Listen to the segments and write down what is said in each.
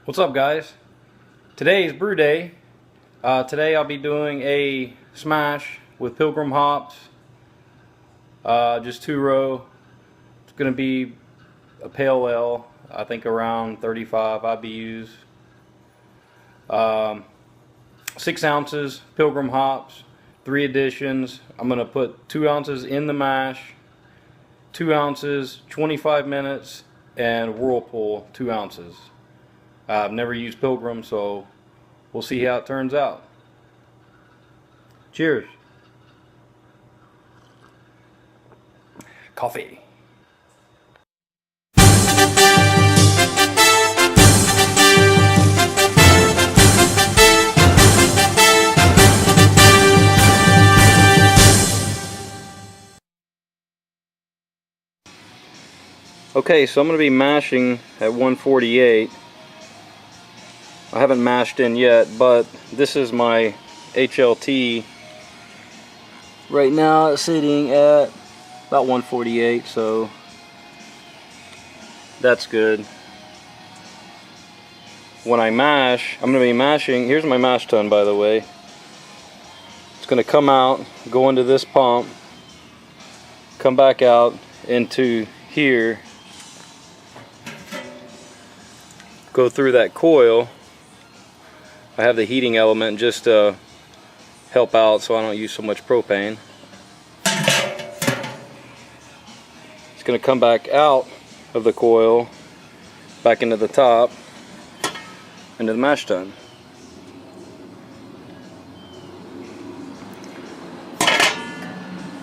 What's up, guys? Today is brew day. Today I'll be doing a smash with Pilgrim hops, just 2-row. It's going to be a pale ale, I think around 35 IBUs. 6 ounces Pilgrim hops, 3 additions. I'm going to put 2 ounces in the mash, 2 ounces, 25 minutes, and Whirlpool 2 ounces. I've never used Pilgrim, so we'll see how it turns out. Cheers. Coffee. Okay, so I'm going to be mashing at 148. I haven't mashed in yet, but this is my HLT. Right now it's sitting at about 148, so that's good. When I mash, I'm going to be mashing. Here's my mash tun, by the way. It's going to come out, go into this pump, come back out into here, go through that coil. I have the heating element just to help out so I don't use so much propane. It's going to come back out of the coil, back into the top, into the mash tun.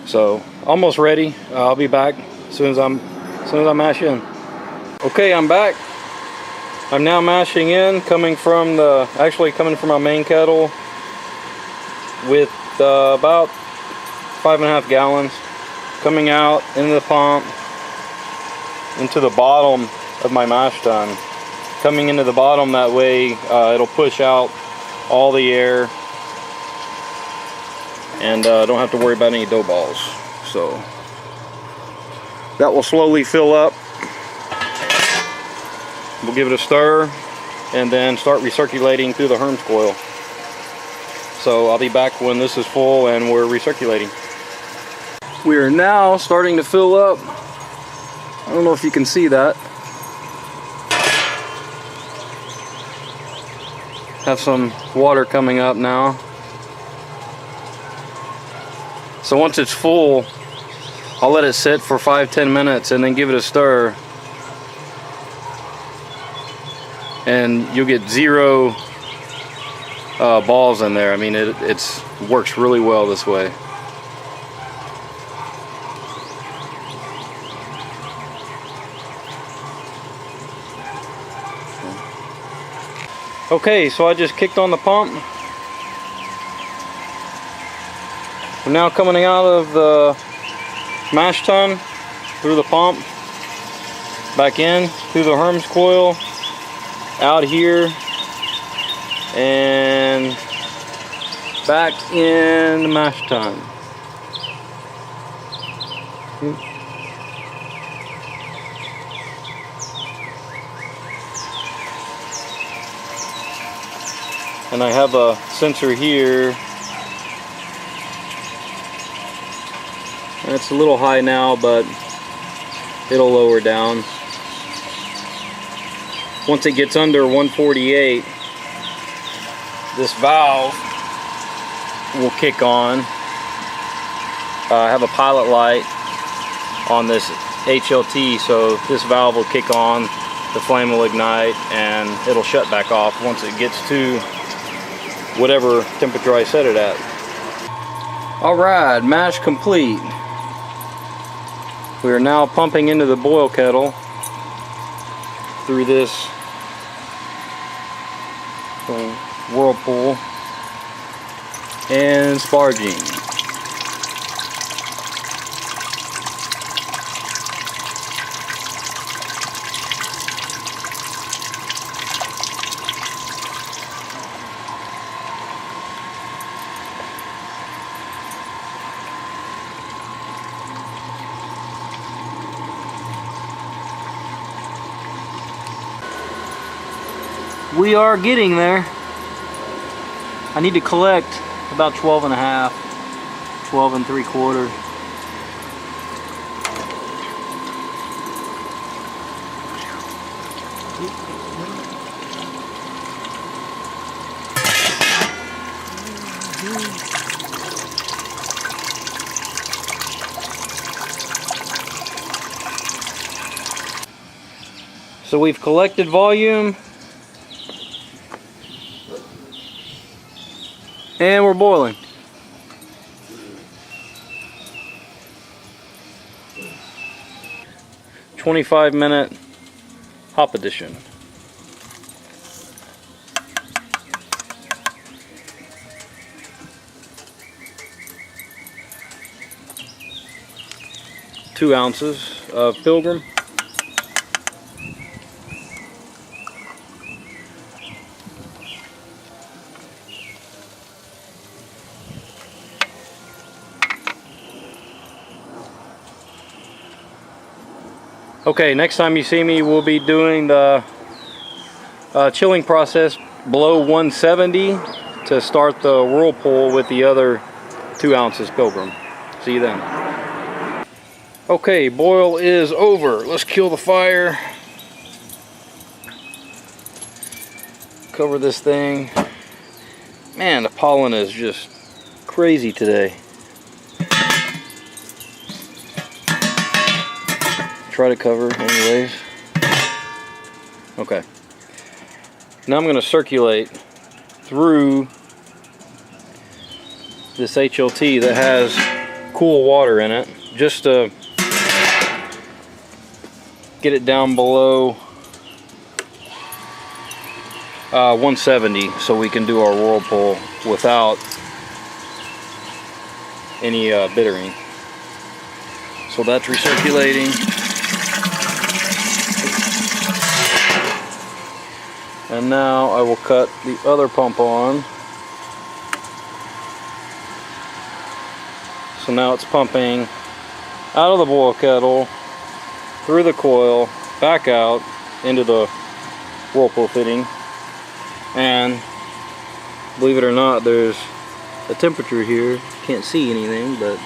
So almost ready. I'll be back as soon as I mash in. Okay, I'm back. I'm now mashing in, actually coming from my main kettle with about 5.5 gallons, coming out into the pump, into the bottom of my mash tun. Coming into the bottom, that way it'll push out all the air and don't have to worry about any dough balls. So that will slowly fill up. We'll give it a stir and then start recirculating through the Herms coil. So I'll be back when this is full and we're recirculating. We are now starting to fill up. I don't know if you can see that. Have some water coming up now. So once it's full, I'll let it sit for 5-10 minutes and then give it a stir. And you'll get 0 balls in there. I mean, it works really well this way. Okay, so I just kicked on the pump. We're now coming out of the mash tun through the pump, back in through the Herms coil, out here, and back in the mash tun. And I have a sensor here. And it's a little high now, but it'll lower down. Once it gets under 148, this valve will kick on. I have a pilot light on this HLT, so this valve will kick on, the flame will ignite, and it'll shut back off once it gets to whatever temperature I set it at. Alright, mash complete. We are now pumping into the boil kettle through this Whirlpool and sparging. We are getting there. I need to collect about 12 and a half, 12 and 3/4. So we've collected volume and we're boiling. "25-minute hop addition." Two ounces of Pilgrim. Okay, next time you see me, we'll be doing the chilling process below 170 to start the whirlpool with the other 2 ounces Pilgrim. See you then. Okay, boil is over. Let's kill the fire. Cover this thing. Man, the pollen is just crazy today. Try to cover anyways. Okay. Now I'm going to circulate through this HLT that has cool water in it, just to get it down below 170 so we can do our whirlpool without any bittering. So that's recirculating. And now I will cut the other pump on. So now it's pumping out of the boil kettle, through the coil, back out into the whirlpool fitting. And believe it or not, there's a temperature here. Can't see anything, but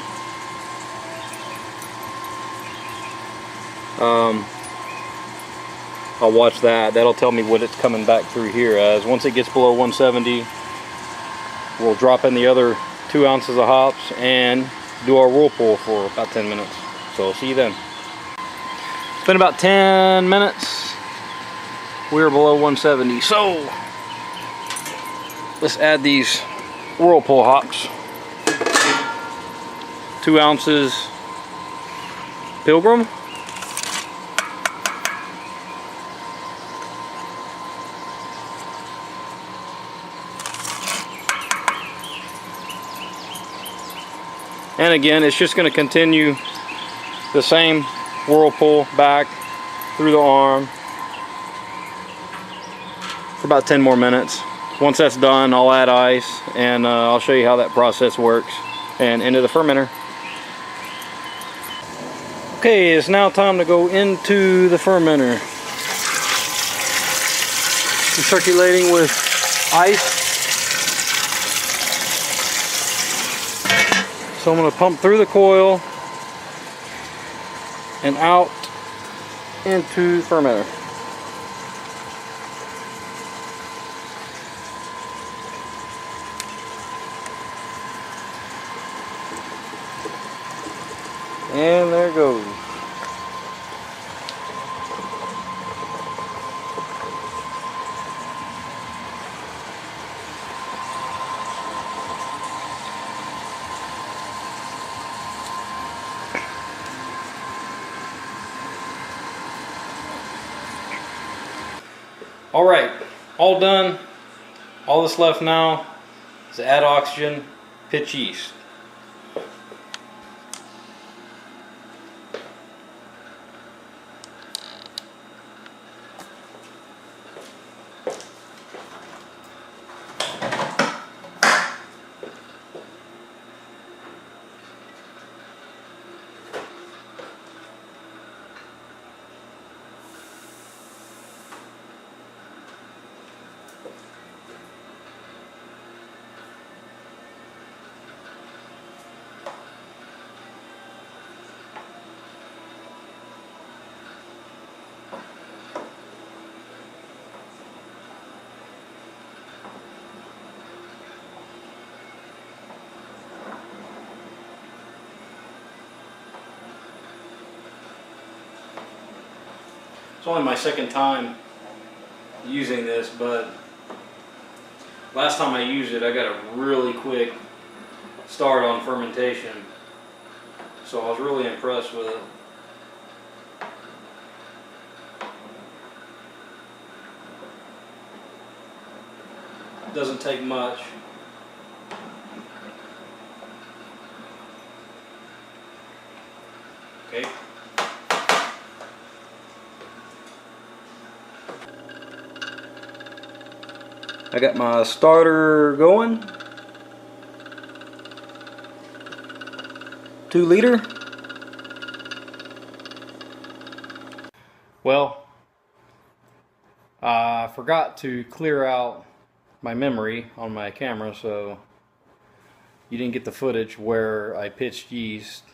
I'll watch that. That'll tell me what it's coming back through here as. Once it gets below 170, we'll drop in the other 2 ounces of hops and do our whirlpool for about 10 minutes. So see you then. It's been about 10 minutes. We're below 170. So let's add these whirlpool hops. 2 ounces Pilgrim. And again, it's just going to continue the same whirlpool back through the arm for about 10 more minutes. Once that's done, I'll add ice and I'll show you how that process works and into the fermenter. Okay, it's now time to go into the fermenter. I'm circulating with ice. So I'm going to pump through the coil and out into the fermenter. And there it goes. All right, all done. All that's left now is to add oxygen, pitch yeast. It's only my second time using this, but last time I used it, I got a really quick start on fermentation. So I was really impressed with it. It doesn't take much. Okay. I got my starter going. 2 liter. Well, I forgot to clear out my memory on my camera, so you didn't get the footage where I pitched yeast.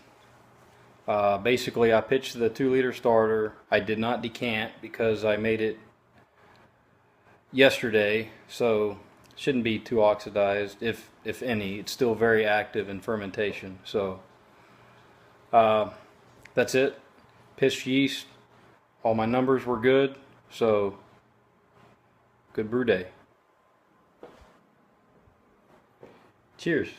Basically, I pitched the 2 liter starter. I did not decant because I made it yesterday, so shouldn't be too oxidized, if any. It's still very active in fermentation. So that's it. Pitched yeast. All my numbers were good, so good brew day. Cheers.